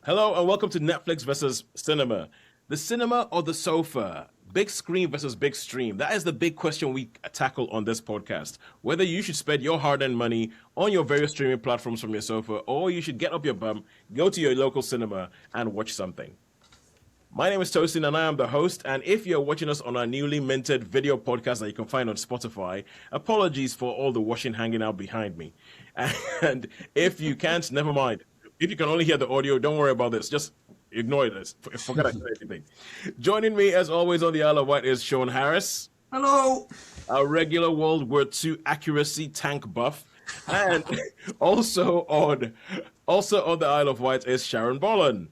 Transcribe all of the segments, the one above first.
Hello and welcome to Netflix versus cinema. The cinema or the sofa? Big screen versus big stream. That is the big question we tackle on this podcast. Whether you should spend your hard-earned money on your various streaming platforms from your sofa, or you should get up your bum, go to your local cinema, and watch something. My name is Tosin and I am the host. And if you're watching us on our newly minted video podcast that you can find on Spotify, apologies for all the washing hanging out behind me. And if you can't, never mind. If you can only hear the audio, don't worry about this. Just ignore this. Forget I said anything. Joining me, as always, on the Isle of Wight is Sean Harris. Hello. Our regular World War II accuracy tank buff. And also on the Isle of Wight is Sharon Bolland.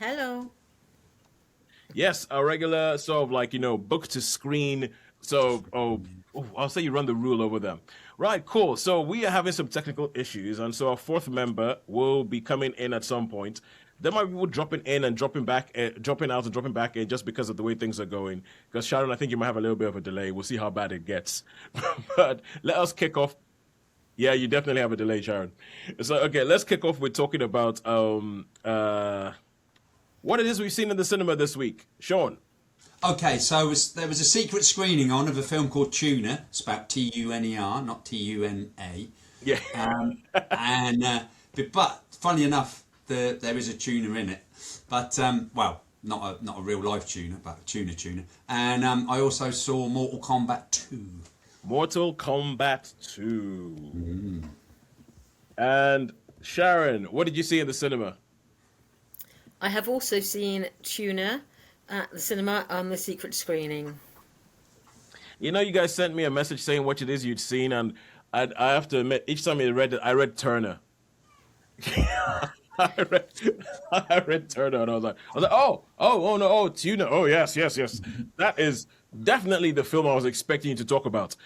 Hello. Yes, a regular sort of book to screen. So, I'll say you run the rule over them. Right, cool. So we are having some technical issues, and so our fourth member will be coming in at some point. There might be people dropping in and dropping back, dropping out and dropping back in just because of the way things are going. Because Sharon, I think you might have a little bit of a delay. We'll see how bad it gets. But let us kick off. Yeah, you definitely have a delay, Sharon. So, okay, let's kick off with talking about what it is we've seen in the cinema this week. Sean. Okay, so there was a secret screening on of a film called Tuna. It's about Tuner, not Tuna. Yeah. But funny enough, there is a tuna in it. But not a real life tuna, but a tuna. And I also saw Mortal Kombat 2. Mortal Kombat 2. And Sharon, what did you see in the cinema? I have also seen Tuna at the cinema on the secret screening. You know, you guys sent me a message saying what it is you'd seen, and I have to admit, each time I read it, I read Turner. I read Turner, and I was like, oh no, Tuna, oh yes. That is definitely the film I was expecting you to talk about.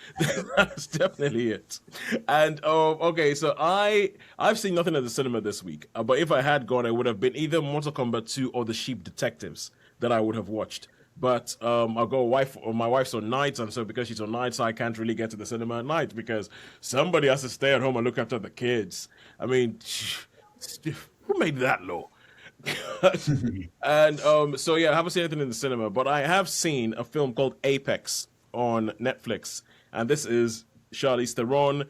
That's definitely it. And okay, so I've seen nothing at the cinema this week, but if I had gone, it would have been either Mortal Kombat 2 or The Sheep Detectives that I would have watched. But my wife's on nights, and so because she's on nights, I can't really get to the cinema at night because somebody has to stay at home and look after the kids. I mean, who made that law? And so yeah, I haven't seen anything in the cinema, but I have seen a film called Apex on Netflix, and this is Charlize Theron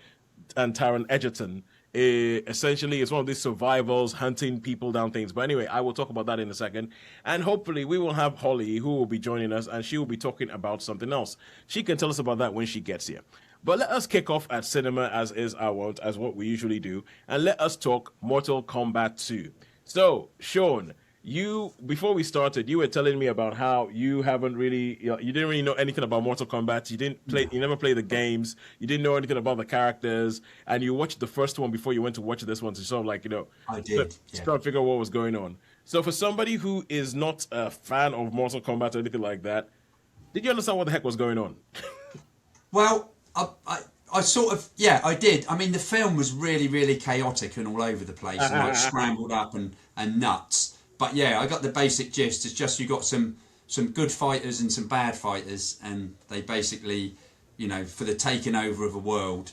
and Taron Egerton. Essentially, it's one of these survivals, hunting people down things. But anyway, I will talk about that in a second. And hopefully we will have Holly, who will be joining us, and she will be talking about something else. She can tell us about that when she gets here. But let us kick off at cinema, as is our wont, as what we usually do, and let us talk Mortal Kombat 2. So, Sean, before we started, you were telling me about how you haven't really, you didn't really know anything about Mortal Kombat. You never played the games. You didn't know anything about the characters, and you watched the first one before you went to watch this one to sort of I did. Try to figure out what was going on. So, for somebody who is not a fan of Mortal Kombat or anything like that, did you understand what the heck was going on? Well, I sort of, yeah, I did. I mean, the film was really, really chaotic and all over the place and like scrambled up and nuts. But yeah, I got the basic gist. It's just you got some good fighters and some bad fighters, and they basically, for the taking over of a world,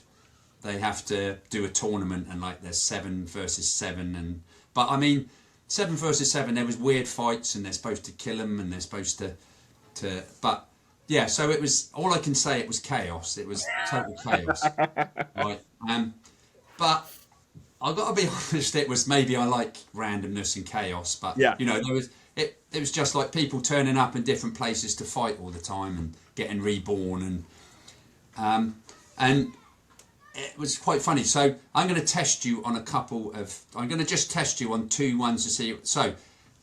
they have to do a tournament, and like there's 7 versus 7, but I mean 7 versus 7. There was weird fights, and they're supposed to kill them, and they're supposed to. But yeah, so it was. All I can say, it was chaos. It was total chaos, right? But I've got to be honest, it was maybe I like randomness and chaos, but yeah. It was just like people turning up in different places to fight all the time and getting reborn, and it was quite funny. So I'm going to test you on I'm going to just test you on 2 ones to see. So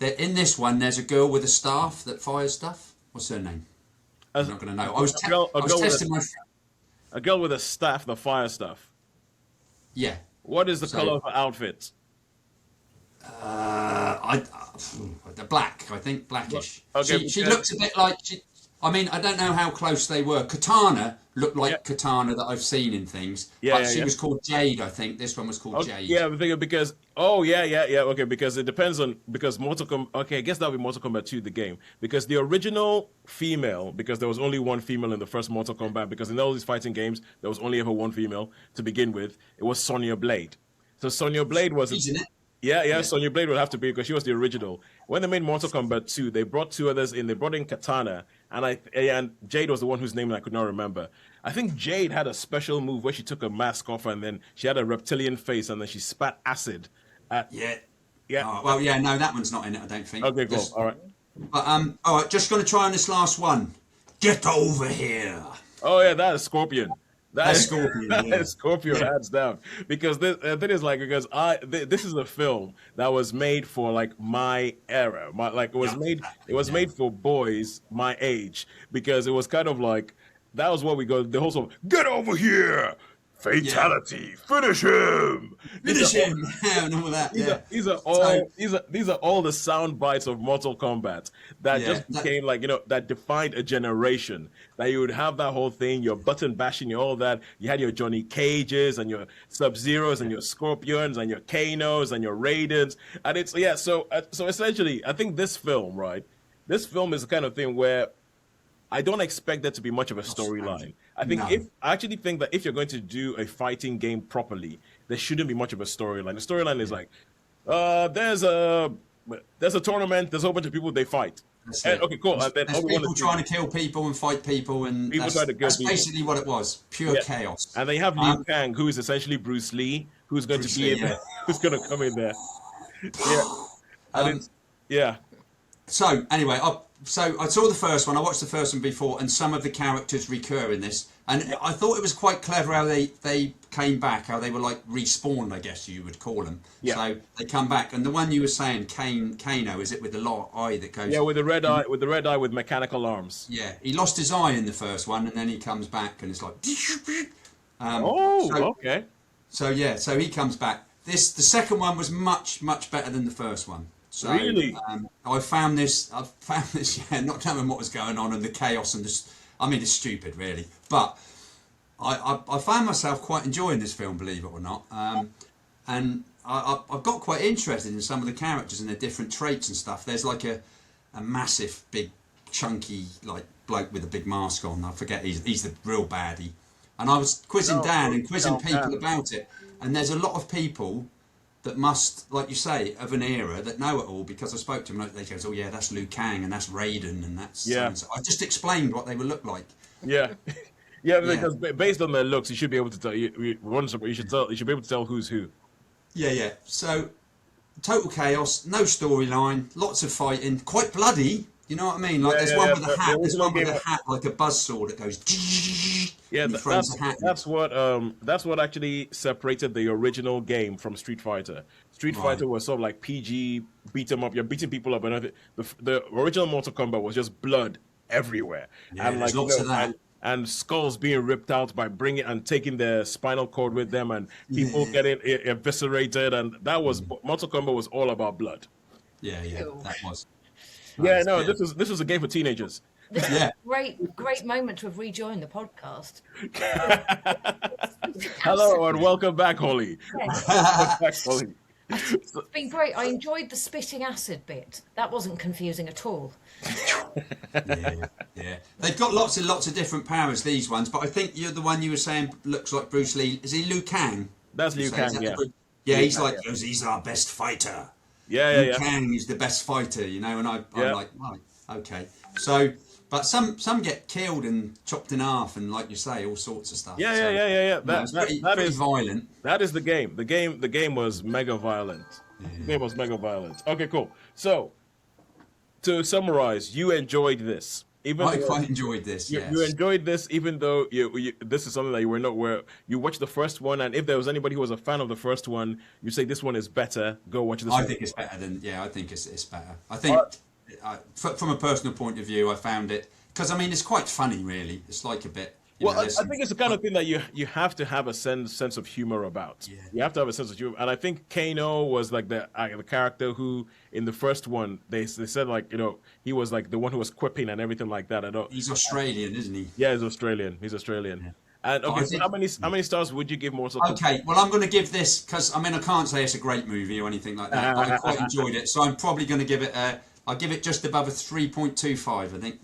in this one, there's a girl with a staff that fires stuff. What's her name? I'm not going to know. I was testing my. A girl with a staff that fires stuff. Yeah. What is the color of her outfit? The black, I think, blackish. Okay, she looks a bit like. I don't know how close they were. Katana looked like Katana that I've seen in things. Yeah, but she was called Jade, I think. This one was called Jade. Yeah, because okay, because it depends on Mortal Kombat. Okay, I guess that would be Mortal Kombat 2, the game, because the original female, because there was only one female in the first Mortal Kombat, because in all these fighting games there was only ever one female to begin with. It was Sonya Blade. So Sonya Blade was. She's in it. Yeah, Sonya Blade would have to be because she was the original. When they made Mortal Kombat 2, they brought two others in. They brought in Katana, and Jade was the one whose name I could not remember. I think Jade had a special move where she took a mask off and then she had a reptilian face and then she spat acid at. Yeah. Yeah. Oh, well, yeah, no, that one's not in it, I don't think. Okay, cool. All right. But, all right, just going to try on this last one. Get over here. Oh yeah, that is Scorpion. That's Scorpion. That Yeah. is Scorpion, hands down. Because this thing is like because this is a film that was made for like my era. It was made for boys my age because it was kind of like that was what we go the whole song. Get over here. Fatality, finish him, Finish him, and all that. These are all the sound bites of Mortal Kombat that just became that defined a generation. That you would have that whole thing, your button bashing, your all that. You had your Johnny Cages and your Sub-Zeros and your Scorpions and your Kanos and your Raidens, and it's So essentially, I think this film, right? This film is the kind of thing where I don't expect there to be much of a storyline. I actually think that if you're going to do a fighting game properly, there shouldn't be much of a storyline. The storyline is like, there's a tournament, there's a whole bunch of people they fight. Okay, cool. And then there's people trying to kill people and fight people, and people trying to kill people. That's basically what it was. Pure chaos. And then you have Liu Kang, who is essentially Bruce Lee, who's going to be in there, who's going to come in there. Yeah. So anyway, so I saw the first one. I watched the first one before, and some of the characters recur in this, and I thought it was quite clever how they came back, how they were like respawned, I guess you would call them. Yeah. So they come back, and the one you were saying, Kano, is it with the eye that goes? Yeah, with the red eye, with mechanical arms. Yeah, he lost his eye in the first one, and then he comes back, and it's like. Okay. So he comes back. The second one was much better than the first one. So, really? I found this, not knowing what was going on and the chaos and it's stupid really. But I found myself quite enjoying this film, believe it or not. And I've got quite interested in some of the characters and their different traits and stuff. There's like a massive, big, chunky, like bloke with a big mask on. I forget, he's the real baddie. And I was quizzing Dan and quizzing people about it. And there's a lot of people that must, like you say, of an era that know it all, because I spoke to them. They goes, "Oh yeah, that's Liu Kang and that's Raiden and that's." So I just explained what they would look like. Yeah, because based on their looks, you should be able to tell. You should be able to tell who's who. Yeah. So total chaos, no storyline, lots of fighting, quite bloody. You know what I mean? Like there's one with a hat. There's one with a hat like a buzzsaw that goes. Yeah, that's what actually separated the original game from Street Fighter. Street Fighter was sort of like PG, beat 'em up. You're beating people up, and the original Mortal Kombat was just blood everywhere, and there's lots of that. And skulls being ripped out by bringing and taking their spinal cord with them, and people getting eviscerated, and that was Mortal Kombat was all about blood. Yeah, that was. This was a game for teenagers. This is a great moment to have rejoined the podcast. Hello and welcome back, Holly. Welcome back, Holly. It's been great. I enjoyed the spitting acid bit. That wasn't confusing at all. Yeah. They've got lots of different powers, these ones, but I think you're the one you were saying looks like Bruce Lee. Is he Liu Kang? That's Liu Kang, Yeah, he's like, he's our best fighter. Liu Kang is the best fighter, you know, and I'm like, right, okay. So, but some get killed and chopped in half, and like you say, all sorts of stuff. Yeah. That is violent. That is the game. The game was mega violent. The game was mega violent. Okay, cool. So, to summarize, you enjoyed this. I quite enjoyed this. Yes. You enjoyed this, even though this is something that you were not aware. You watched the first one, and if there was anybody who was a fan of the first one, you say this one is better. Go watch this. I think it's better than. Yeah, I think it's better. I think from a personal point of view, I found it because it's quite funny. Really, it's like a bit. I think it's the kind of thing that you have to have a sense of humor about. Yeah. You have to have a sense of humor, and I think Kano was like the character who in the first one they said he was like the one who was quipping and everything like that. He's Australian, isn't he? Yeah, he's Australian. Yeah. And so how many stars would you give Mortal Kombat? Okay, well I'm going to give this because I can't say it's a great movie or anything like that, but I quite enjoyed it, so I'm probably going to give it I'll give it just above a 3.25, I think.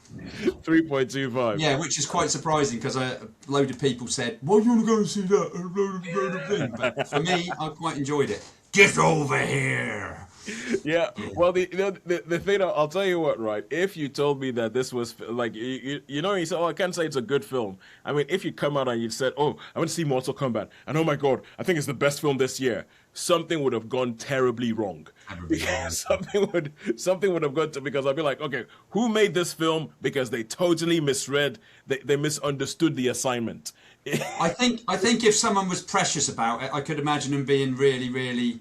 3.25. Yeah, which is quite surprising because a load of people said, "Why do you want to go and see that?" But for me, I quite enjoyed it. Get over here. Yeah, well, the thing, I'll tell you what, right? If you told me that this was like, you said, oh, I can't say it's a good film. I mean, if you come out and you said, oh, I want to see Mortal Kombat, and oh my God, I think it's the best film this year, something would have gone terribly wrong. Something would have gone to, because I'd be like, okay, who made this film? Because they totally misread, they misunderstood the assignment. I think if someone was precious about it, I could imagine them being really, really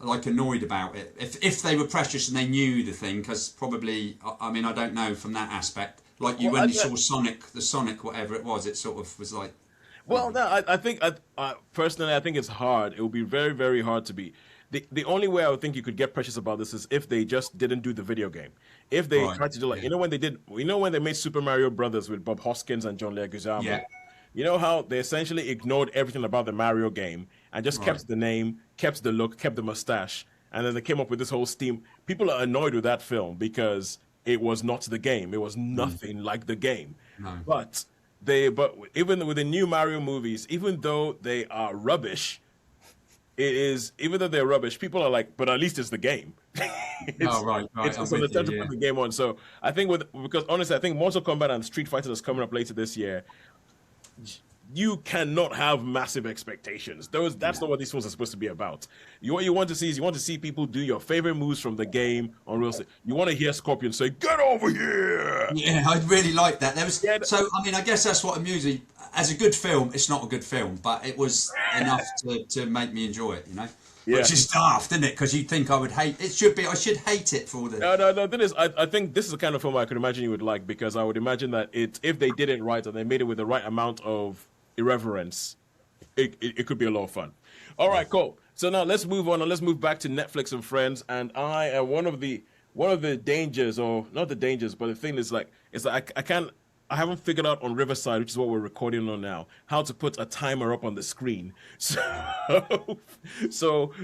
like annoyed about it. If they were precious and they knew the thing, because probably, I mean, I don't know from that aspect. Like you, when you saw the Sonic, whatever it was, it sort of was like. Well, no, I think personally, I think it's hard. It would be very, very hard to be. The only way I would think you could get precious about this is if they just didn't do the video game. If they tried to do like, when they made Super Mario Brothers with Bob Hoskins and John Leguizamo. Yeah. You know how they essentially ignored everything about the Mario game and just kept the name, kept the look, kept the mustache, and then they came up with this whole steam. People are annoyed with that film because it was not the game. It was nothing like the game. No. But even with the new Mario movies, even though they are rubbish, even though they're rubbish, people are like, but at least it's the game. Right. So they're trying to put the game on. So I think because honestly, I think Mortal Kombat and Street Fighter that's coming up later this year, you cannot have massive expectations. That's not what these films are supposed to be about. What you want to see is people do your favorite moves from the game on real. You want to hear Scorpion say, "Get over here!" Yeah, I really like that. So I mean, I guess that's what amused me. As a good film, it's not a good film, but it was enough to make me enjoy it. Yeah. Which is daft, isn't it? Because you'd think I would hate it. I should hate it for the. No. I think this is the kind of film I could imagine you would like, because I would imagine that if they did it right and they made it with the right amount of irreverence, it could be a lot of fun. All right, cool. So now let's move on and let's move back to Netflix and Friends. And I am one of the dangers, or not the dangers, but the thing is I haven't figured out on Riverside, which is what we're recording on now, how to put a timer up on the screen. So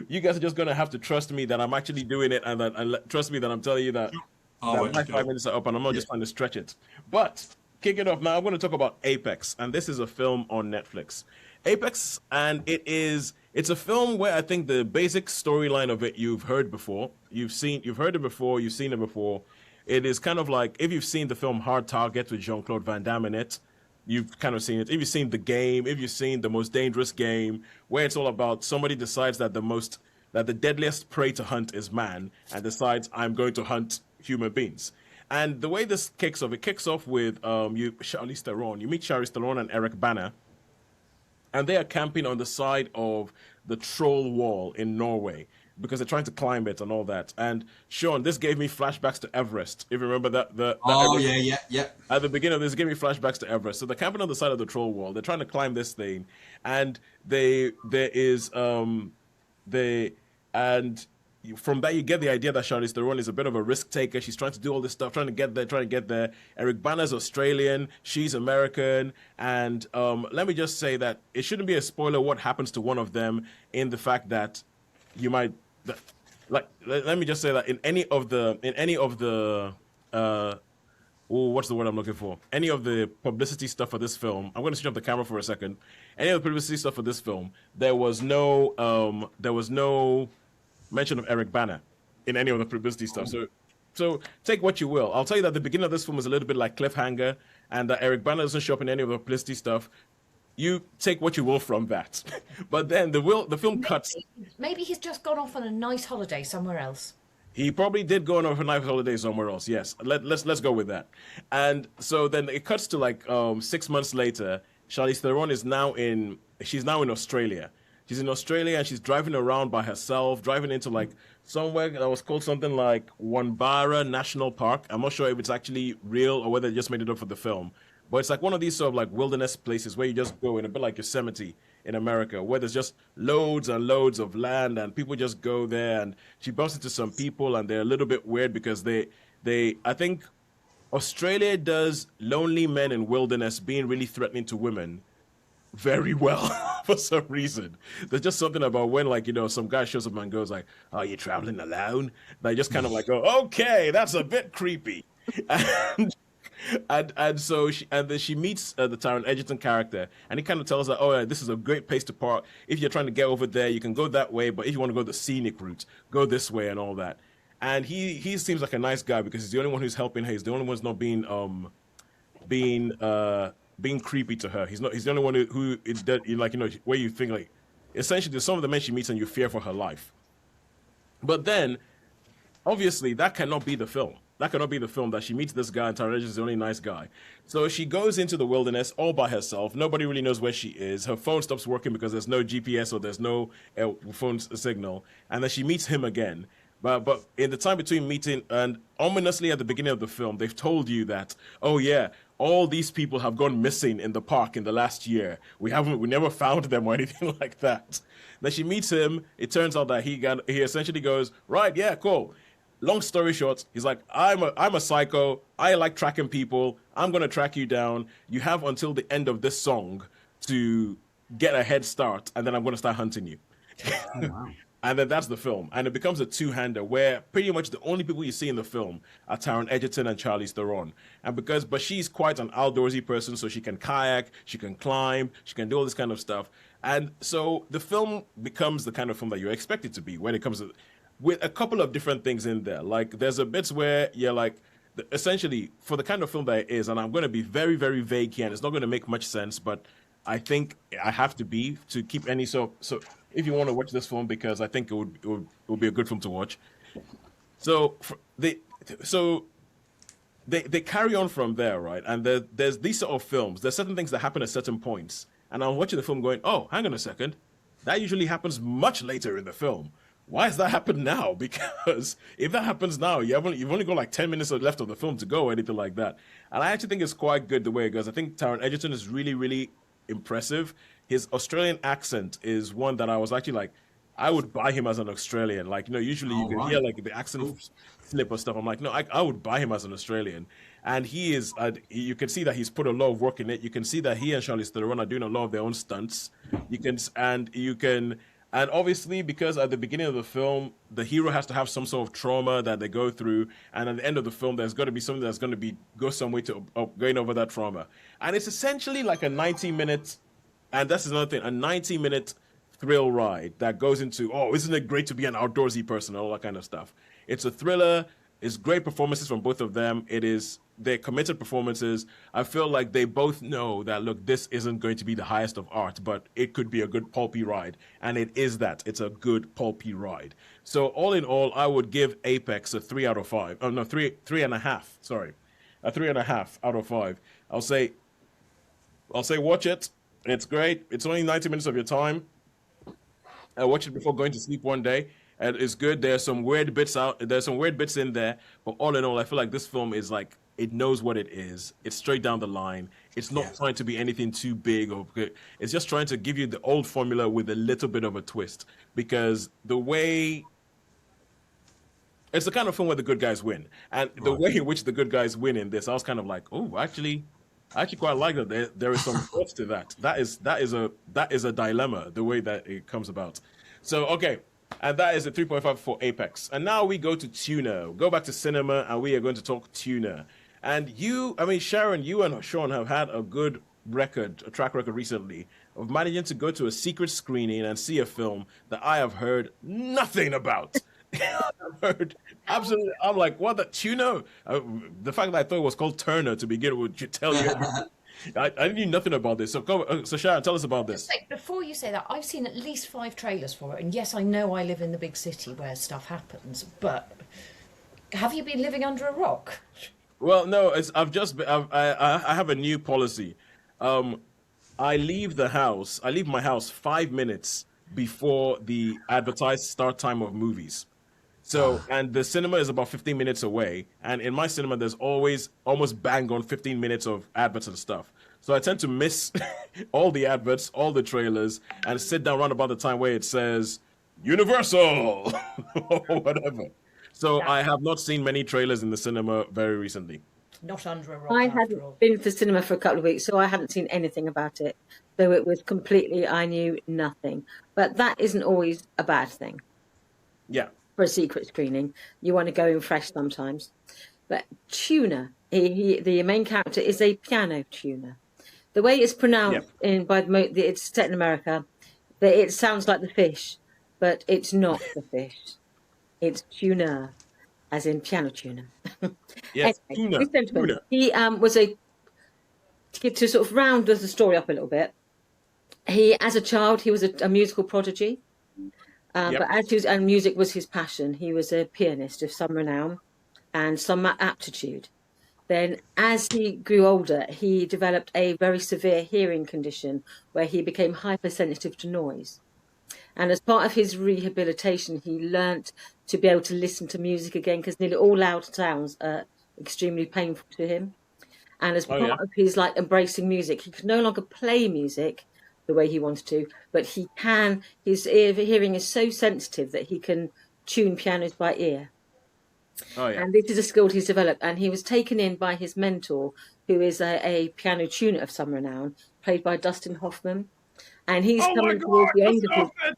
you guys are just gonna have to trust me that I'm actually doing it, and trust me that I'm telling you that my 5 minutes are up, and I'm not just trying to stretch it. But kick it off now. I'm going to talk about Apex, and this is a film on Netflix. Apex, and it's a film where I think the basic storyline of it you've heard before. You've heard it before. You've seen it before. It is kind of like, if you've seen the film Hard Target with Jean-Claude Van Damme in it, you've kind of seen it. If you've seen The Game, if you've seen The Most Dangerous Game, where it's all about somebody decides that the deadliest prey to hunt is man, and decides, I'm going to hunt human beings. And the way this kicks off with Charlize Theron. You meet Charlize Theron and Eric Bana, and they are camping on the side of the Troll Wall in Norway, because they're trying to climb it and all that. And Sean, this gave me flashbacks to Everest. If you remember that. Yeah. At the beginning of this, it gave me flashbacks to Everest. So they're camping on the side of the Troll Wall. They're trying to climb this thing, and from that you get the idea that Charlize Theron is a bit of a risk taker. She's trying to do all this stuff, trying to get there. Eric Bana's Australian, she's American, and let me just say that it shouldn't be a spoiler what happens to one of them, in the fact that you might. Let me just say that in any of the what's the word I'm looking for? Any of the publicity stuff for this film, I'm going to switch off the camera for a second. Any of the publicity stuff for this film, there was no mention of Eric Bana in any of the publicity stuff. So take what you will. I'll tell you that the beginning of this film is a little bit like Cliffhanger, and that Eric Bana doesn't show up in any of the publicity stuff. You take what you will from that. But then the film cuts. Maybe he's just gone off on a nice holiday somewhere else. He probably did go on a nice holiday somewhere else. Yes, let's go with that. And so then it cuts to 6 months later. Charlize Theron is now in Australia. She's in Australia and she's driving around by herself, driving into somewhere that was called something like Wanbara National Park. I'm not sure if it's actually real or whether they just made it up for the film. But it's like one of these sort of wilderness places where you just go in, a bit like Yosemite in America, where there's just loads and loads of land and people just go there. And she bumps into some people and they're a little bit weird because I think Australia does lonely men in wilderness being really threatening to women very well for some reason. There's just something about when some guy shows up and goes "Oh, you're traveling alone?" They just kind of go, "Okay, that's a bit creepy." And so then she meets the Taron Egerton character, and he kind of tells her, "Oh, yeah, this is a great place to park. If you're trying to get over there, you can go that way. But if you want to go the scenic route, go this way and all that." And he seems like a nice guy because he's the only one who's helping her. He's the only one who's not being creepy to her. He's not. He's the only one who is that, like, where you think, like, essentially there's some of the men she meets and you fear for her life. But then, obviously, that cannot be the film. That cannot be the film that she meets this guy and Taron Egerton is the only nice guy. So she goes into the wilderness all by herself. Nobody really knows where she is. Her phone stops working because there's no GPS or there's no phone signal. And then she meets him again. But in the time between meeting and ominously at the beginning of the film, they've told you that, oh yeah, all these people have gone missing in the park in the last year. We never found them or anything like that. Then she meets him. It turns out that he essentially goes, right, yeah, cool. Long story short, he's like, I'm a psycho. I like tracking people. I'm gonna track you down. You have until the end of this song to get a head start, and then I'm gonna start hunting you. Oh, wow. And then that's the film. And it becomes a two-hander where pretty much the only people you see in the film are Taron Egerton and Charlize Theron. But she's quite an outdoorsy person, so she can kayak, she can climb, she can do all this kind of stuff. And so the film becomes the kind of film that you expect it to be when it comes to, with a couple of different things in there. Like, there's a bits where you're like, essentially, for the kind of film that it is, and I'm going to be very, very vague here, and it's not going to make much sense, but I think I have to keep any so if you want to watch this film, because I think it would be a good film to watch. So they carry on from there, right? And there's these sort of films. There's certain things that happen at certain points, and I'm watching the film going, oh, hang on a second, that usually happens much later in the film. Why has that happened now? Because if that happens now, you've only got like 10 minutes left of the film to go or anything like that. And I actually think it's quite good the way it goes. I think Taron Egerton is really, really impressive. His Australian accent is one that I was actually like, I would buy him as an Australian. Like, usually you can hear like the accent slip or stuff. I'm like, no, I would buy him as an Australian. And he is, you can see that he's put a lot of work in it. You can see that he and Charlize Theron are doing a lot of their own stunts. And obviously, because at the beginning of the film, the hero has to have some sort of trauma that they go through, and at the end of the film, there's got to be something that's going to go some way to going over that trauma. And it's essentially like a 90-minute, and that's another thing, a 90-minute thrill ride that goes into, oh, isn't it great to be an outdoorsy person, and all that kind of stuff. It's a thriller. It's great performances from both of them. They're committed performances. I feel like they both know that, look, this isn't going to be the highest of art, but it could be a good pulpy ride. And it is that. It's a good pulpy ride. So all in all, I would give Apex a 3 out of 5. Oh, no, 3.5. Sorry. A 3.5 out of 5. I'll say watch it. It's great. It's only 90 minutes of your time. Watch it before going to sleep one day. And it's good. There's some weird bits in there. But all in all, I feel like this film is like, it knows what it is. It's straight down the line. It's not trying to be anything too big or good. It's just trying to give you the old formula with a little bit of a twist. Because it's the kind of film where the good guys win. And the way in which the good guys win in this, I was kind of like, oh, actually, I actually quite like that. There is some thought to that. That is a dilemma, the way that it comes about. So, okay. And that is a 3.5 for Apex. And now we go to Tuna. Go back to cinema, and we are going to talk Tuna. And Sharon, you and Sean have had a good track record recently of managing to go to a secret screening and see a film that I have heard nothing about. I've heard absolutely. I'm like, what, the Tuna? The fact that I thought it was called Turner to begin with should tell you everything. I knew nothing about this. So Sharon, tell us about this. Before you say that, I've seen at least 5 trailers for it, and yes, I know I live in the big city where stuff happens, but have you been living under a rock? Well, no, I have a new policy. I leave my house 5 minutes before the advertised start time of movies. So, and the cinema is about 15 minutes away. And in my cinema, there's always almost bang on 15 minutes of adverts and stuff. So I tend to miss all the adverts, all the trailers, and sit down around about the time where it says Universal or whatever. So I have not seen many trailers in the cinema very recently. Not under a rock. I hadn't been to cinema for a couple of weeks, so I hadn't seen anything about it. So it was completely, I knew nothing. But that isn't always a bad thing. Yeah. For a secret screening, you want to go in fresh sometimes. But tuner, the main character is a piano tuner. The way it's pronounced it's set in America, that it sounds like the fish, but it's not the fish. It's tuner, as in piano tuner. Yes, Anyway, tuna, this gentleman, tuna. he was to sort of round the story up a little bit. As a child, he was a musical prodigy. But and music was his passion. He was a pianist of some renown and some aptitude. Then, as he grew older, he developed a very severe hearing condition where he became hypersensitive to noise. And as part of his rehabilitation, he learnt to be able to listen to music again, because nearly all loud sounds are extremely painful to him. And as part of his embracing music, he could no longer play music the way he wanted to, but he can. His hearing is so sensitive that he can tune pianos by ear. And this is a skill he's developed. And he was taken in by his mentor, who is a piano tuner of some renown, played by Dustin Hoffman. And he's coming towards the end of his.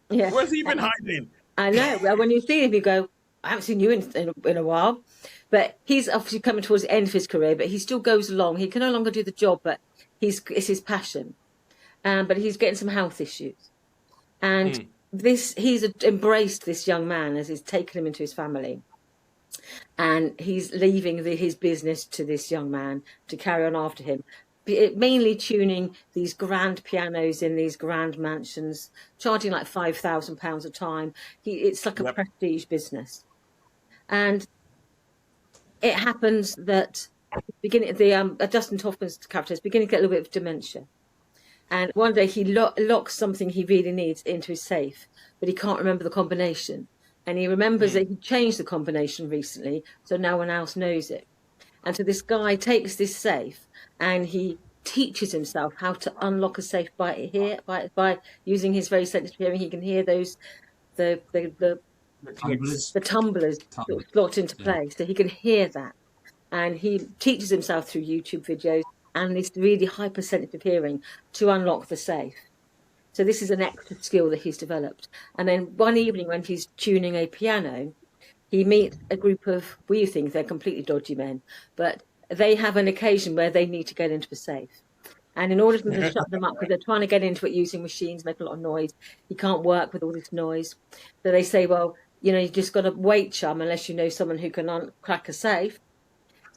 Yeah. Where's he been hiding? I know. Well, when you see him, you go, I haven't seen you in a while. But he's obviously coming towards the end of his career, but he still goes along. He can no longer do the job, but it's his passion. But he's getting some health issues. And he's embraced this young man as he's taken him into his family. And he's leaving his business to this young man to carry on after him. Mainly tuning these grand pianos in these grand mansions, charging like £5,000 a time. It's like a prestige business. And it happens that Dustin Hoffman's character is beginning to get a little bit of dementia. And one day he locks something he really needs into his safe, but he can't remember the combination. And he remembers that he changed the combination recently, so no one else knows it. And so this guy takes this safe and he teaches himself how to unlock a safe by using his very sensitive hearing. He can hear those the tumblers sort of slot into place, so he can hear that. And he teaches himself through YouTube videos and this really hypersensitive hearing to unlock the safe. So this is an extra skill that he's developed. And then one evening when he's tuning a piano, he meets a group of, we think they're completely dodgy men, but they have an occasion where they need to get into a safe. And in order for them to shut them up, because they're trying to get into it using machines, make a lot of noise, he can't work with all this noise. So they say, well, you just got to wait, chum, unless you know someone who can crack a safe.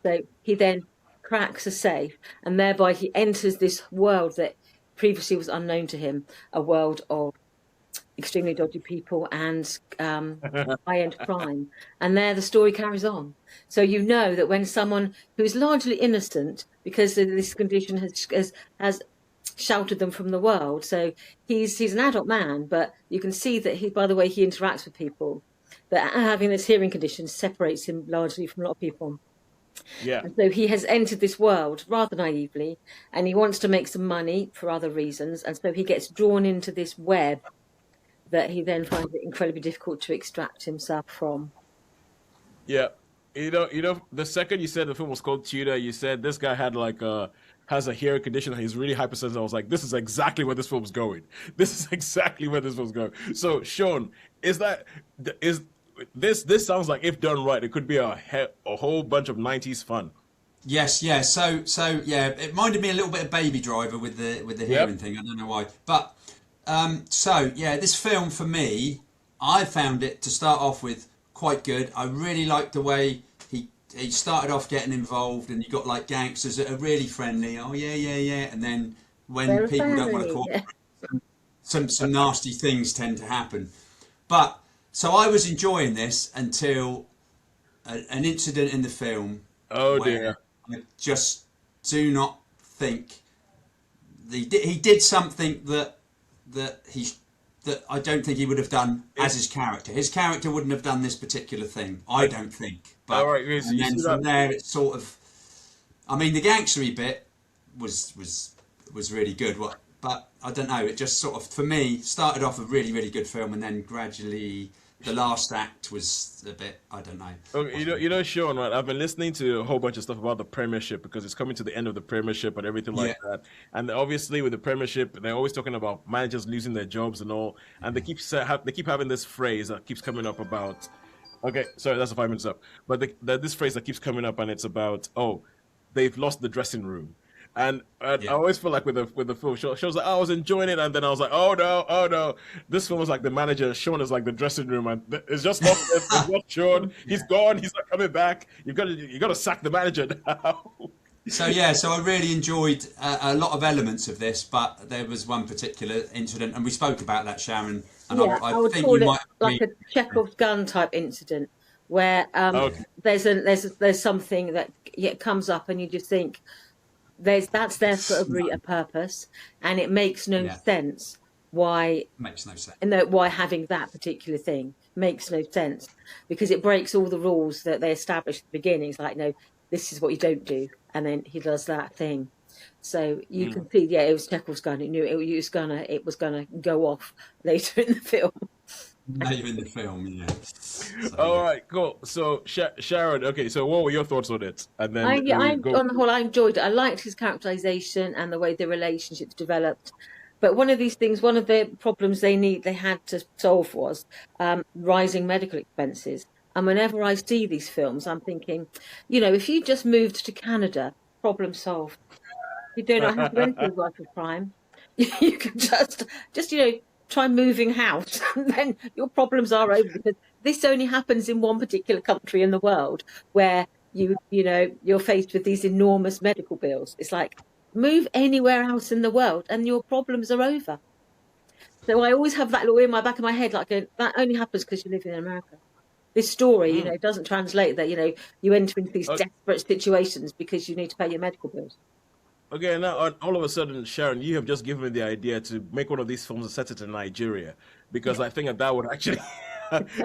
So he then cracks a safe, and thereby he enters this world that previously was unknown to him, a world of extremely dodgy people and high-end crime. And there the story carries on. So you know that when someone who is largely innocent, because this condition has sheltered them from the world, so he's an adult man, but you can see that by the way he interacts with people, that having this hearing condition separates him largely from a lot of people. Yeah. And so he has entered this world rather naively, and he wants to make some money for other reasons, and so he gets drawn into this web that he then finds it incredibly difficult to extract himself from. Yeah. The second you said the film was called Tudor, you said this guy has a hearing condition and he's really hypersensitive. I was like, this is exactly where this film's going. This is exactly where this film's going. So, Sean, this sounds like, if done right, it could be a whole bunch of 90s fun. Yes, yeah. So yeah, it reminded me a little bit of Baby Driver with the hearing thing. I don't know why, but this film for me, I found it to start off with quite good. I really liked the way he started off getting involved, and you got like gangsters that are really friendly. Oh yeah, and then when people don't want to cooperate, some nasty things tend to happen. But so I was enjoying this until an incident in the film. Oh dear! I just do not think he did something that I don't think he would have done as his character. His character wouldn't have done this particular thing, I don't think. But all right, so and then from there, it's sort of. I mean, the gangstery bit was really good. But I don't know. It just sort of, for me, started off a really, really good film, and then gradually the last act was a bit, I don't know. Okay, Sean, right? I've been listening to a whole bunch of stuff about the Premiership because it's coming to the end of the Premiership and everything like that. And obviously, with the Premiership, they're always talking about managers losing their jobs and all. And they keep having this phrase that keeps coming up about Okay, sorry, that's 5 minutes up. But this phrase that keeps coming up, and it's about, oh, they've lost the dressing room. And I Yeah. always feel like with the film, she was like, I was enjoying it, and then I was like, oh no, oh no, this film was like the manager showing us like the dressing room, and it's just lost, it's just shown. He's gone, he's not coming back. You got to sack the manager now. So yeah, so I really enjoyed a lot of elements of this, but there was one particular incident, and we spoke about that, Sharon. And Yeah, I I would think call you it might like agree. a Chekhov's gun type incident where Okay. there's something that comes up and you just think that's there for a purpose, and it makes no Yeah. sense why Makes no sense. why having that particular thing makes no sense, because it breaks all the rules that they established at the beginning. It's like, no, this is what you don't do, and then he does that thing. So you can see, it was Chekhov's gun. He knew it was gonna go off later in the film. Later in the film, yeah. So, All yeah. right, cool. So Sharon, okay, so what were your thoughts on it? And then On go. the whole, I enjoyed it. I liked his characterization and the way the relationships developed. But one of the problems they had to solve was rising medical expenses. And whenever I see these films, I'm thinking, if you just moved to Canada, problem solved. You do not have to enter the life of crime. You can just try moving house, and then your problems are over, because this only happens in one particular country in the world where you're faced with these enormous medical bills. It's like, move anywhere else in the world and your problems are over. So I always have that little in my back of my head, like, that only happens because you live in America. This story, doesn't translate that, you enter into these desperate situations because you need to pay your medical bills. Okay, now all of a sudden, Sharon, you have just given me the idea to make one of these films and set it in Nigeria, because I think that would actually,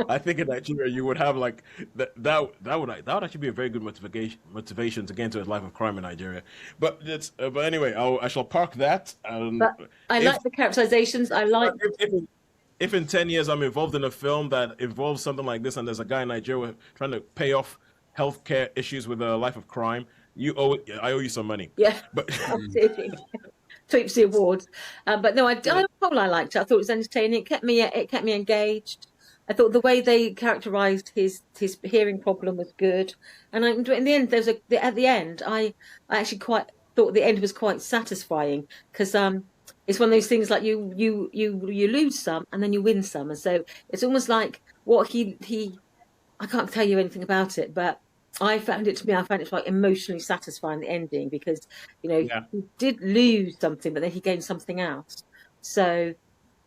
I think in Nigeria you would have like that would actually be a very good motivation to get into a life of crime in Nigeria. But anyway, I shall park that. But I like the characterizations. I like. If in 10 years I'm involved in a film that involves something like this, and there's a guy in Nigeria trying to pay off healthcare issues with a life of crime, I owe you some money. Yeah, But sweeps the awards. But no, I liked it. I thought it was entertaining. It kept me engaged. I thought the way they characterised his hearing problem was good. And in the end, at the end, I actually quite thought the end was quite satisfying, because it's one of those things like you lose some and then you win some, and so it's almost like what he I can't tell you anything about it, but I found it quite emotionally satisfying, the ending, because he did lose something, but then he gained something else. So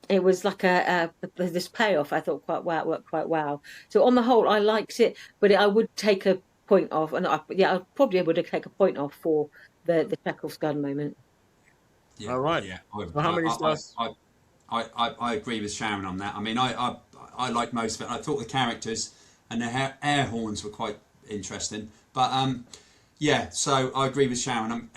it was like this payoff. I thought worked quite well. So on the whole, I liked it, but I would take a point off, and I probably would take a point off for the Chekhov's gun moment. Yeah, all right. Yeah. So how many stars? I agree with Sharon on that. I mean, I like most of it. I thought the characters and the air horns were quite interesting, but so I agree with Sharon.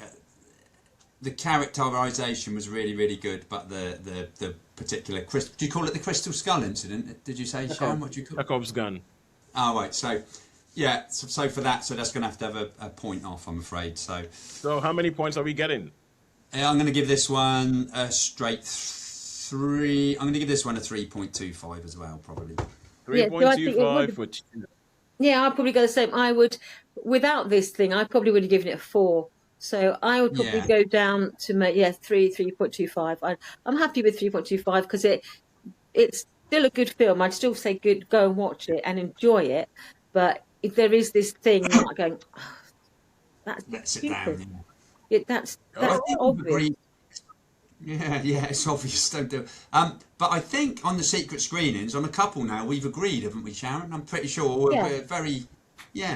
The characterization was really, really good, but the particular do you call it the crystal skull incident? Did you say, Sharon? What do you call it? Chekhov's gun. Oh, right. So yeah, so for that, so that's going to have a point off, I'm afraid. So how many points are we getting? I'm going to give this one a straight 3. I'm going to give this one a 3.25 as well, probably. 3.25 for. Yeah, I'd probably go the same. I would, without this thing, I probably would have given it a 4. So I would probably go down to 3.25. I'm happy with 3.25 because it's still a good film. I'd still say go and watch it and enjoy it. But if there is this thing like going, that's stupid. That's obvious. Yeah, it's obvious. Don't do it. But I think on the secret screenings, on a couple now, we've agreed, haven't we, Sharon? I'm pretty sure we're very,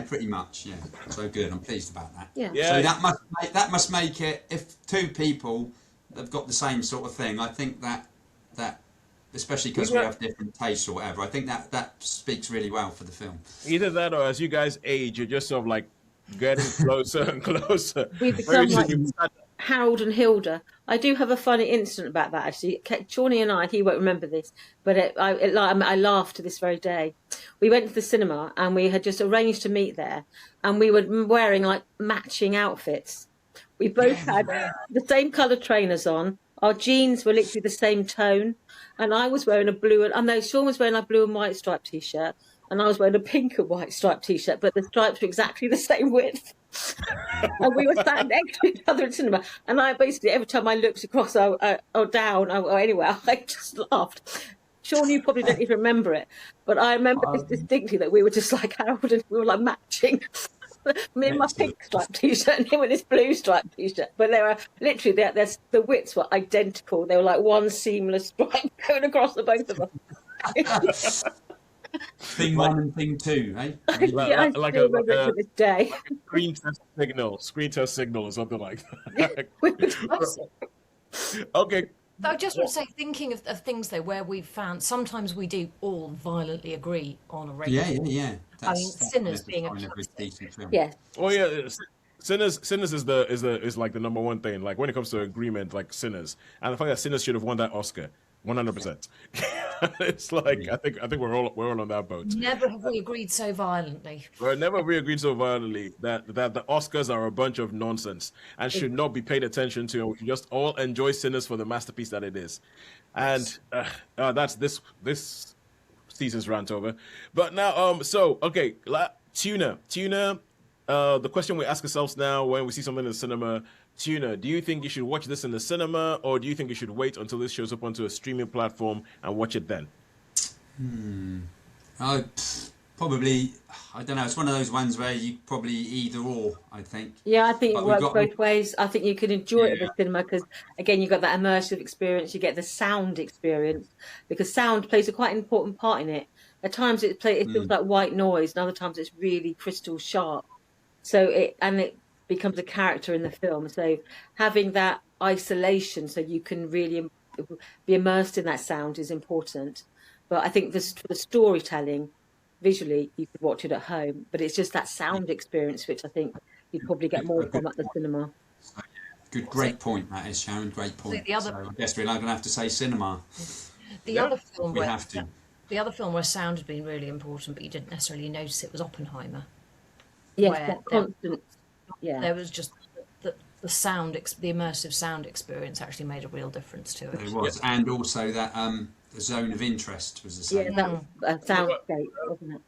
pretty much, yeah. So good. I'm pleased about that. Yeah. So that must make it, if 2 people have got the same sort of thing, I think that especially because we have different tastes or whatever, I think that speaks really well for the film. Either that, or as you guys age, you're just sort of like getting closer and closer. We become like Harold and Hilda. I do have a funny incident about that, actually. Shawnee and he won't remember this, but I laughed to this very day. We went to the cinema and we had just arranged to meet there, and we were wearing like matching outfits. We both had the same colour trainers on. Our jeans were literally the same tone, and I was wearing a blue, and Sean was wearing a blue and white striped t-shirt, and I was wearing a pink and white striped t-shirt, but the stripes were exactly the same width. And we were sat next to each other in cinema, and I basically, every time I looked across or down or anywhere, I just laughed. Sean, you probably don't even remember it, but I remember this distinctly, that we were just like Harold, and we were like matching. Me in my pink striped t-shirt and him in his blue striped t-shirt. But they were literally, the widths were identical. They were like one seamless stripe going across the both of us. Thing 1 and thing 2, eh? Yeah, I still remember it to this day. Screen test signal or something like that. Okay. I just want to say, thinking of things though where we've found, sometimes we do all violently agree on a regular. Yeah. I mean, Sinners being a decent film. Yes. Oh yeah, Sinners is like the number one thing. Like when it comes to agreement, like Sinners, and the fact that Sinners should have won that Oscar, 100%. It's like I think we're all on that boat. Never have we agreed so violently. Never have we agreed so violently that the Oscars are a bunch of nonsense and should not be paid attention to. And we should just all enjoy Sinners for the masterpiece that it is. And that's this season's rant over. But now, Tuna. The question we ask ourselves now when we see something in the cinema, Tuna, do you think you should watch this in the cinema, or do you think you should wait until this shows up onto a streaming platform and watch it then? Probably, I don't know. It's one of those ones where you probably either or, I think. Yeah, I think it works both ways. I think you can enjoy it at the cinema because, again, you've got that immersive experience. You get the sound experience because sound plays a quite important part in it. At times it feels like white noise, and other times it's really crystal sharp. So it becomes a character in the film. So having that isolation so you can really be immersed in that sound is important. But I think for the storytelling, visually, you could watch it at home. But it's just that sound experience, which I think you'd probably get more from at the cinema. Great point, that is, Sharon. Great point. So I guess we're now going to have to say cinema. The other film where sound had been really important, but you didn't necessarily notice it, was Oppenheimer. Yes, that constant. There was just the sound, the immersive sound experience actually made a real difference to it. It was, and also that the zone of interest was the same. Yeah, that soundscape, wasn't it?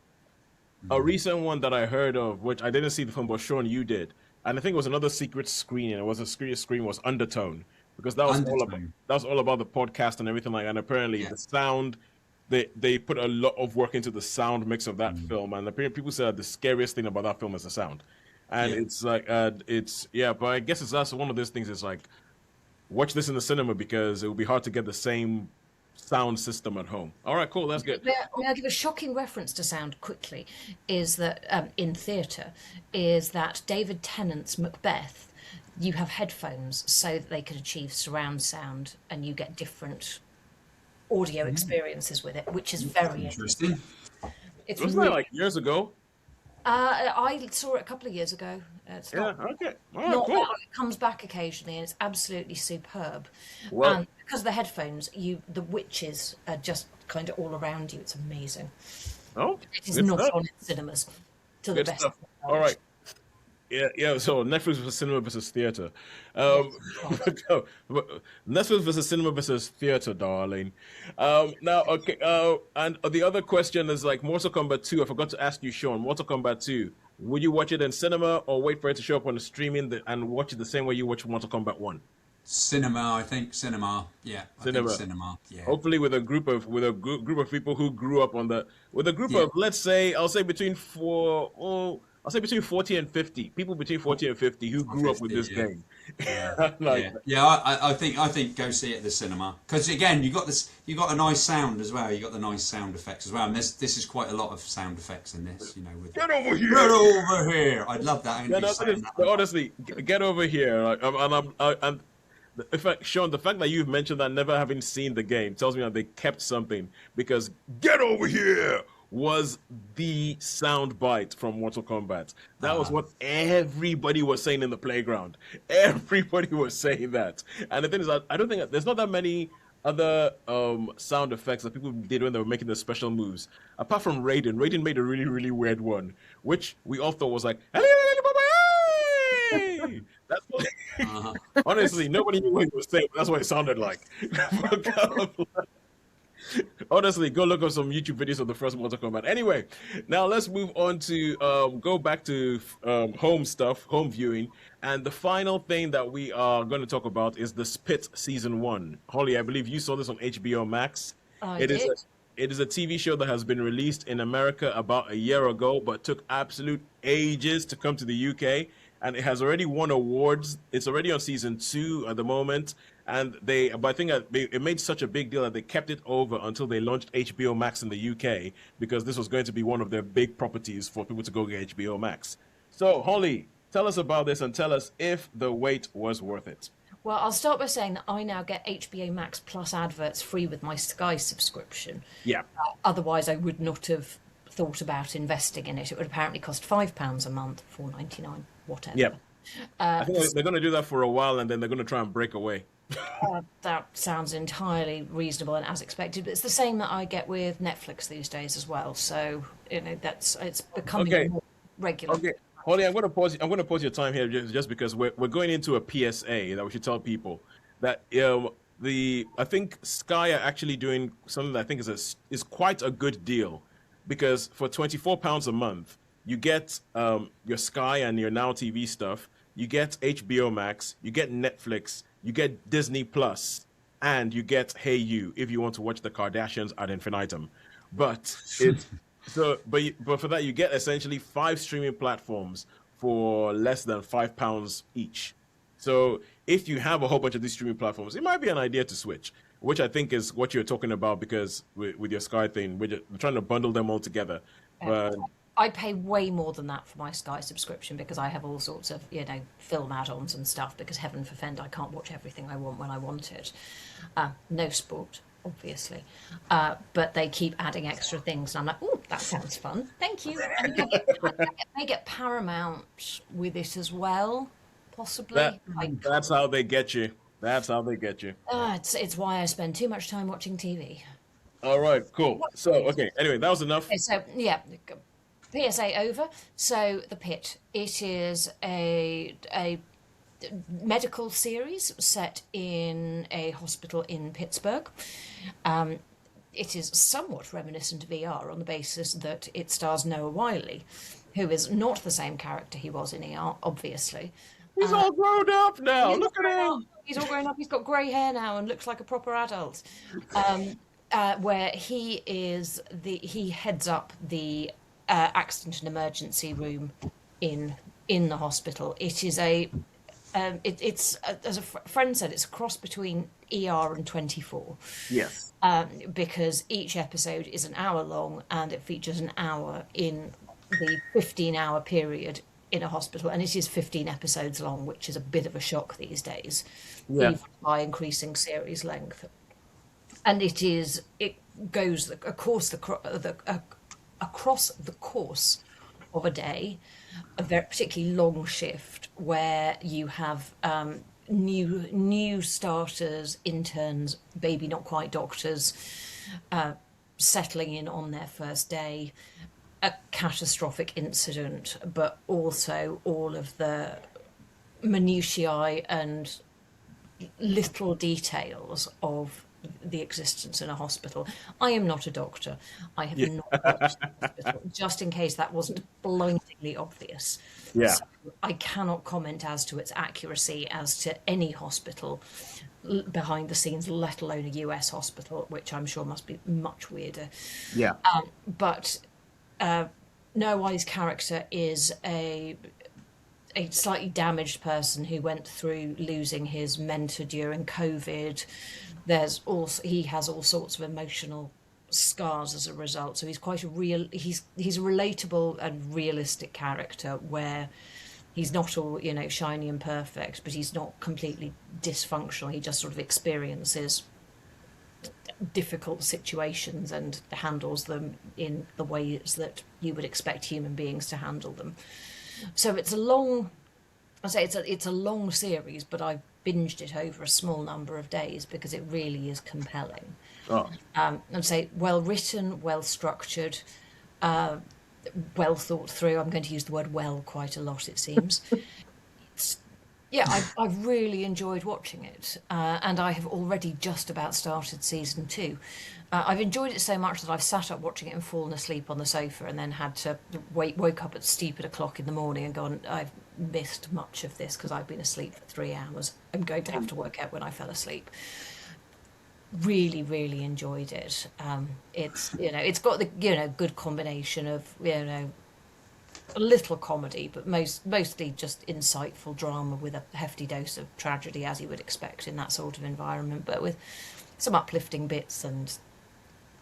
A recent one that I heard of, which I didn't see the film, but Sean, you did, and I think it was another secret screening. It was a secret screen was Undertone, because that was all about the podcast and everything like that. And apparently the sound, they put a lot of work into the sound mix of that film, and apparently people said the scariest thing about that film is the sound. And it's like, but I guess that's one of those things. It's like, watch this in the cinema because it will be hard to get the same sound system at home. All right, cool, that's good. May I give a shocking reference to sound quickly? Is that in theatre, is that David Tennant's Macbeth, you have headphones so that they can achieve surround sound and you get different audio experiences with it, which is very interesting. It was like years ago. I saw it a couple of years ago. It's okay. All right, not cool. that it comes back occasionally, and it's absolutely superb. Well, and because of the headphones, the witches are just kind of all around you. It's amazing. Oh, it is not on in cinemas to the best. Stuff. All right. Yeah. So Netflix versus cinema versus theater. Netflix versus cinema versus theater, darling. Now, okay. And the other question is like Mortal Kombat 2. I forgot to ask you, Sean. Mortal Kombat 2. Would you watch it in cinema or wait for it to show up on the streaming and watch it the same way you watch Mortal Kombat 1? Cinema, I think. Cinema. Yeah. Cinema. Yeah. Hopefully, with a group of people who grew up on of, let's say, I'll say between 40 and 50 people between 40 and 50 who grew up with this game. I think go see it at the cinema because again you got a nice sound as well. You got the nice sound effects as well, and this is quite a lot of sound effects in this. You know, with get over here, get over here. I'd love that. Honestly, get over here. And in fact, Sean, the fact that you've mentioned that never having seen the game tells me that they kept something because get over here was the sound bite from Mortal Kombat. That was what everybody was saying in the playground. Everybody was saying that. And the thing is that I don't think there's not that many other sound effects that people did when they were making the special moves. Apart from Raiden. Raiden made a really, really weird one, which we all thought was like, hey! That's what, honestly, nobody knew what he was saying. That's what it sounded like. Honestly, go look up some YouTube videos of the first Mortal Kombat. Anyway, now let's move on to go back to home stuff, home viewing, and the final thing that we are going to talk about is the Pitt season one. Holly, I believe you saw this on HBO Max. I It is did. it is a TV show that has been released in America about a year ago, but took absolute ages to come to the UK. And it has already won awards. It's already on season two at the moment. And but I think that it made such a big deal that they kept it over until they launched HBO Max in the UK because this was going to be one of their big properties for people to go get HBO Max. So, Holly, tell us about this and tell us if the wait was worth it. Well, I'll start by saying that I now get HBO Max plus adverts free with my Sky subscription. Yeah. Otherwise, I would not have thought about investing in it. It would apparently cost £5 a month, $4.99, whatever. Yeah. I think they're going to do that for a while and then they're going to try and break away. That sounds entirely reasonable and as expected. But it's the same that I get with Netflix these days as well. So it's becoming Okay. more regular. Okay, Holly, I'm going to pause. I'm going to pause your time here just because we're going into a PSA that we should tell people that I think Sky are actually doing something that I think is quite a good deal because for £24 a month you get your Sky and your Now TV stuff, you get HBO Max, you get Netflix, you get Disney Plus, and you get Hey You if you want to watch the Kardashians ad infinitum. But it's but for that you get essentially 5 streaming platforms for less than £5 each. So if you have a whole bunch of these streaming platforms, it might be an idea to switch, which I think is what you're talking about because with your Sky thing, we're trying to bundle them all together. But I pay way more than that for my Sky subscription because I have all sorts of, film add-ons and stuff because heaven forfend I can't watch everything I want when I want it. No sport, obviously. But they keep adding extra things and I'm like, oh, that sounds fun. Thank you. And they get Paramount with it as well, possibly. that's how they get you. That's how they get you. It's why I spend too much time watching TV. All right, cool. So, okay, anyway, that was enough. Okay, so, yeah, PSA over. So, The Pitt. It is a medical series set in a hospital in Pittsburgh. It is somewhat reminiscent of ER on the basis that it stars Noah Wiley, who is not the same character he was in ER, obviously. He's all grown up now. Look at him. He's all grown up. He's got grey hair now and looks like a proper adult. Where he heads up the accident and emergency room in the hospital. It is it's as a friend said, it's a cross between ER and 24. Yes. Because each episode is an hour long and it features an hour in the 15-hour period in a hospital, and it is 15 episodes long, which is a bit of a shock these days, even by increasing series length. And it goes across the course of a day, a very particularly long shift where you have new starters, interns, maybe not quite doctors, settling in on their first day, a catastrophic incident, but also all of the minutiae and little details of the existence in a hospital. I am not a doctor. I have not worked in a hospital, just in case that wasn't blindingly obvious. Yeah. So I cannot comment as to its accuracy as to any hospital behind the scenes, let alone a US hospital, which I'm sure must be much weirder. Yeah. But Noah Wiley's character is a slightly damaged person who went through losing his mentor during COVID. He has all sorts of emotional scars as a result. So he's quite he's a relatable and realistic character where he's not all, shiny and perfect, but he's not completely dysfunctional. He just sort of experiences difficult situations and handles them in the ways that you would expect human beings to handle them. So it's a long series, but I've binged it over a small number of days because it really is compelling. Oh. I'd say well written, well structured, well thought through. I'm going to use the word "well" quite a lot, it seems. Yeah, I've really enjoyed watching it, and I have already just about started season 2. I've enjoyed it so much that I've sat up watching it and fallen asleep on the sofa, and then had to woke up at stupid o'clock in the morning and gone, I've missed much of this because I've been asleep for 3 hours. I'm going to have to work out when I fell asleep. Really, really enjoyed it. It's got the good combination of a little comedy, but mostly just insightful drama with a hefty dose of tragedy, as you would expect in that sort of environment, but with some uplifting bits and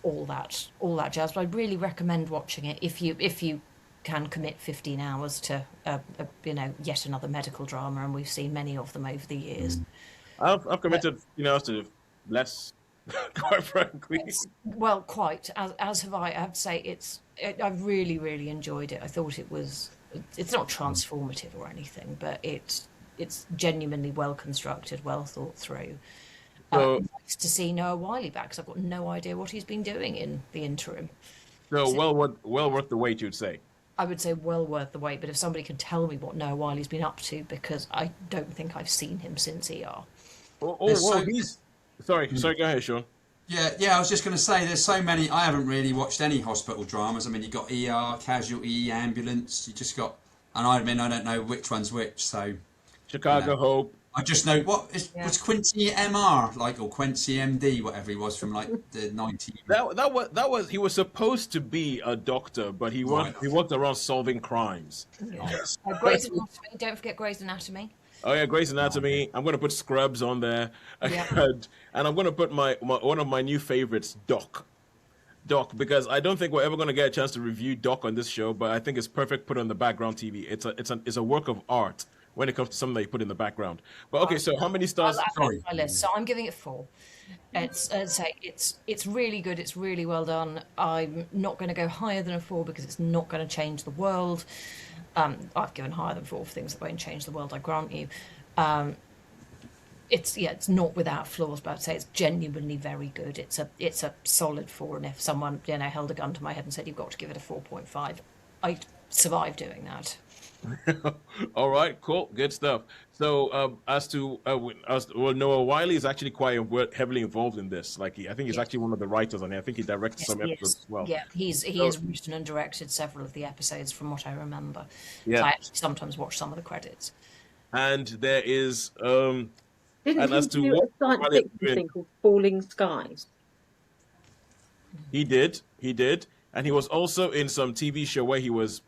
all that jazz. But I'd really recommend watching it if you can commit 15 hours to yet another medical drama, and we've seen many of them over the years. I've committed to less, quite frankly. Well, quite as have I. I have to say I've really, really enjoyed it. I thought it's not transformative or anything, but it's genuinely well constructed, well thought through. So, Nice to see Noah Wiley back, because I've got no idea what he's been doing in the interim. so well worth the wait, you'd say. I would say well worth the wait, but if somebody can tell me what Noah Wiley's been up to, because I don't think I've seen him since ER. He's sorry. Go ahead, Sean. Yeah. I was just going to say, there's so many. I haven't really watched any hospital dramas. I mean, you got ER, Casualty, Ambulance. You just got, and I don't know which one's which. So Chicago Hope. I just know was Quincy MR or Quincy MD, whatever he was from the 90s. That was he was supposed to be a doctor, but he worked around solving crimes. Yes. Grey's Anatomy. Don't forget Grey's Anatomy. Oh yeah, Grey's Anatomy. I'm going to put Scrubs on there, Yeah. and I'm going to put my one of my new favorites, Doc, because I don't think we're ever going to get a chance to review Doc on this show, but I think it's perfect put on the background TV. It's a work of art when it comes to something that you put in the background. But okay, so how many stars? Sorry. My list, so I'm giving it 4. It's really good. It's really well done. I'm not going to go higher than a 4 because it's not going to change the world. I've given higher than 4 for things that won't change the world, I grant you. It's not without flaws, but I'd say it's genuinely very good. It's a solid 4, and if someone held a gun to my head and said you've got to give it a 4.5, I'd survive doing that. All right, cool, good stuff. So as to Noah Wiley is actually quite heavily involved in this. I think he's actually one of the writers on it. I think he directed some episodes as well. Yeah, he has written and directed several of the episodes, from what I remember. Yeah. So I actually sometimes watch some of the credits. And there is Didn't and he as to do a what science Wiley has fiction been- thing called Falling Skies? He did, and he was also in some TV show where he was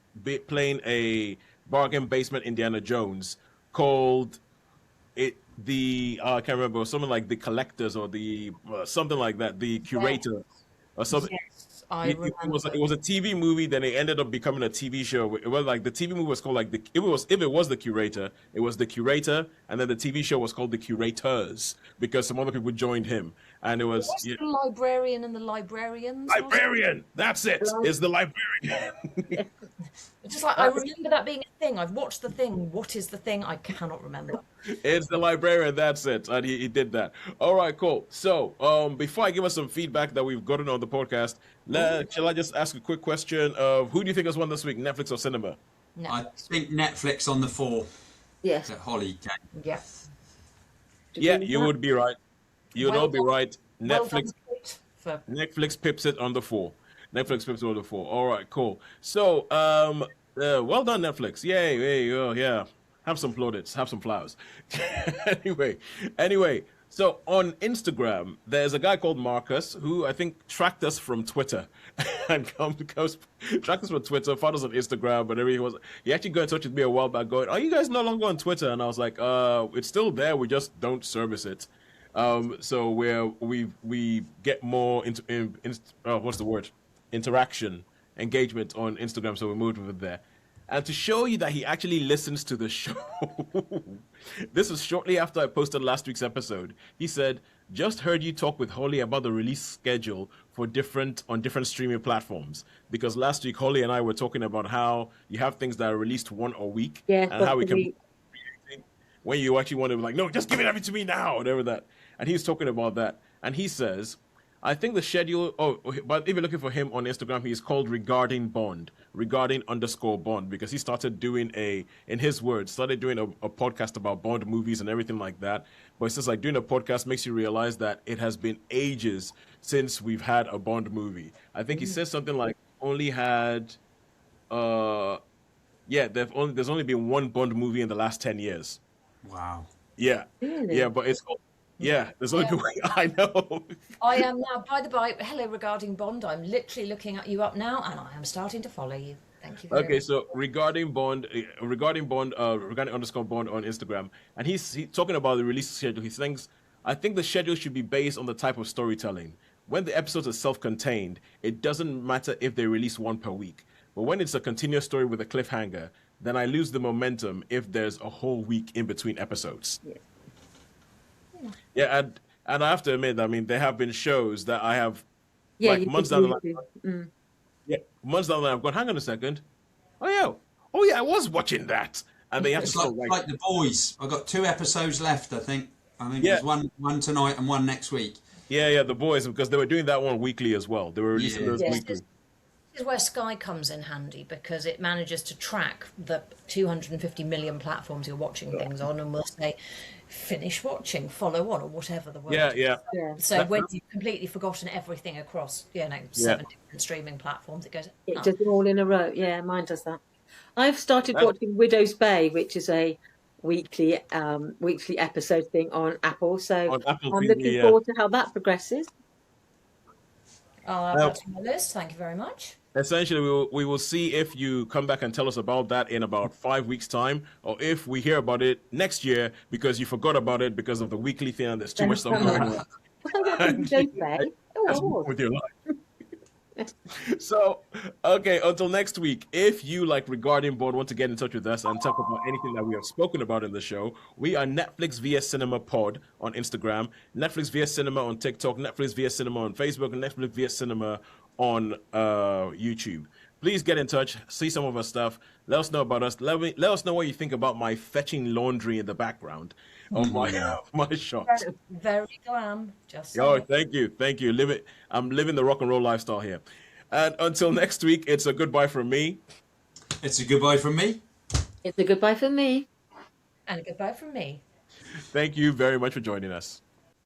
playing a bargain basement Indiana Jones called I can't remember, something like The Collectors or the something like that, The Curator or something. Yes, I remember. It was a TV movie, then it ended up becoming a TV show. It was the TV movie was called if it was The Curator, it was The Curator, and then the TV show was called The Curators because some other people joined him, and it was The Librarian and the Librarians. Librarian. That's it. It's the Librarian. It's just I remember that being a thing. I've watched the thing. What is the thing? I cannot remember. It's the Librarian. That's it. And he did that. All right, cool. So before I give us some feedback that we've gotten on the podcast, shall I just ask a quick question of who do you think has won this week, Netflix or cinema? No. I think Netflix on the 4 Yes. that Holly came. Yeah. Yeah, you would be right. You would all be right. Well Netflix. done, Pitt, for Netflix pips it on the 4. Netflix pips it on the 4. All right, cool. So, well done, Netflix. Yay, yeah. Have some plaudits. Have some flowers. Anyway. So on Instagram, there's a guy called Marcus who I think tracked us from Twitter and tracked us from Twitter, found us on Instagram, but he actually got in touch with me a while back going, are you guys no longer on Twitter? And I was like, it's still there. We just don't service it. So we get more interaction, engagement on Instagram. So we moved with it there. And to show you that he actually listens to the show, this was shortly after I posted last week's episode. He said, just heard you talk with Holly about the release schedule on different streaming platforms. Because last week, Holly and I were talking about how you have things that are released one a week. Yeah, and how we can, when you actually want to be like, no, just give it everything to me now, whatever that. And he's talking about that. And he says, I think the schedule. Oh, but if you're looking for him on Instagram, he's called Regarding Bond, regarding_Bond, because he started doing in his words, started doing a podcast about Bond movies and everything like that. But it's just like doing a podcast makes you realize that it has been ages since we've had a Bond movie. I think he says something like only had, there's only been one Bond movie in the last 10 years. Wow. Yeah, Really? yeah, but it's there's only been I know. I am now, by the by, hello, regarding Bond. I'm literally looking at you up now, and I am starting to follow you. Thank you very Okay, much. so regarding regarding underscore Bond on Instagram, and he's talking about the release schedule. He thinks, I think the schedule should be based on the type of storytelling. When the episodes are self-contained, it doesn't matter if they release one per week. But when it's a continuous story with a cliffhanger, then I lose the momentum if there's a whole week in between episodes. Yeah, and I have to admit, I mean, there have been shows that I have, Yeah, like you months did down the line. YouTube. Yeah, months down the line, I've gone, hang on a second. Oh yeah, I was watching that. And they have to It's sort of like The Boys. I've got 2 episodes left, I think. Yeah. There's one tonight and one next week. yeah, the boys, because they were doing that one weekly as well. They were releasing Yeah. those Yes. weekly. This is where Sky comes in handy because it manages to track the 250 million platforms you're watching things on and will say, finish watching, follow on, or whatever the word Yeah, is. yeah. Yeah. So when you've completely forgotten everything across, 7 different streaming platforms, it goes, It oh, does it all in a row. Yeah, mine does that. I've started watching Widow's Bay, which is a weekly episode thing on Apple. So On Apple I'm TV, looking yeah. forward to how that progresses. I'll add Now- that to my list. Thank you very much. Essentially, we will see if you come back and tell us about that in about 5 weeks' time, or if we hear about it next year because you forgot about it because of the weekly thing and there's too much stuff going on. Was I watching Widow's Bay? Oh, I That's was. with your life. So, okay, until next week, if you, like Regarding Board, want to get in touch with us and talk about anything that we have spoken about in the show, we are Netflix vs Cinema Pod on Instagram, Netflix vs Cinema on TikTok, Netflix vs Cinema on Facebook, and Netflix vs Cinema on YouTube. Please get in touch, see some of our stuff, let us know about us, let us know what you think about my fetching laundry in the background of my shots. Very glam. Just Oh, saying. thank you. I'm living the rock and roll lifestyle here. And until next week, it's a goodbye from me. It's a goodbye from me. It's a goodbye for me. And a goodbye from me. Thank you very much for joining us.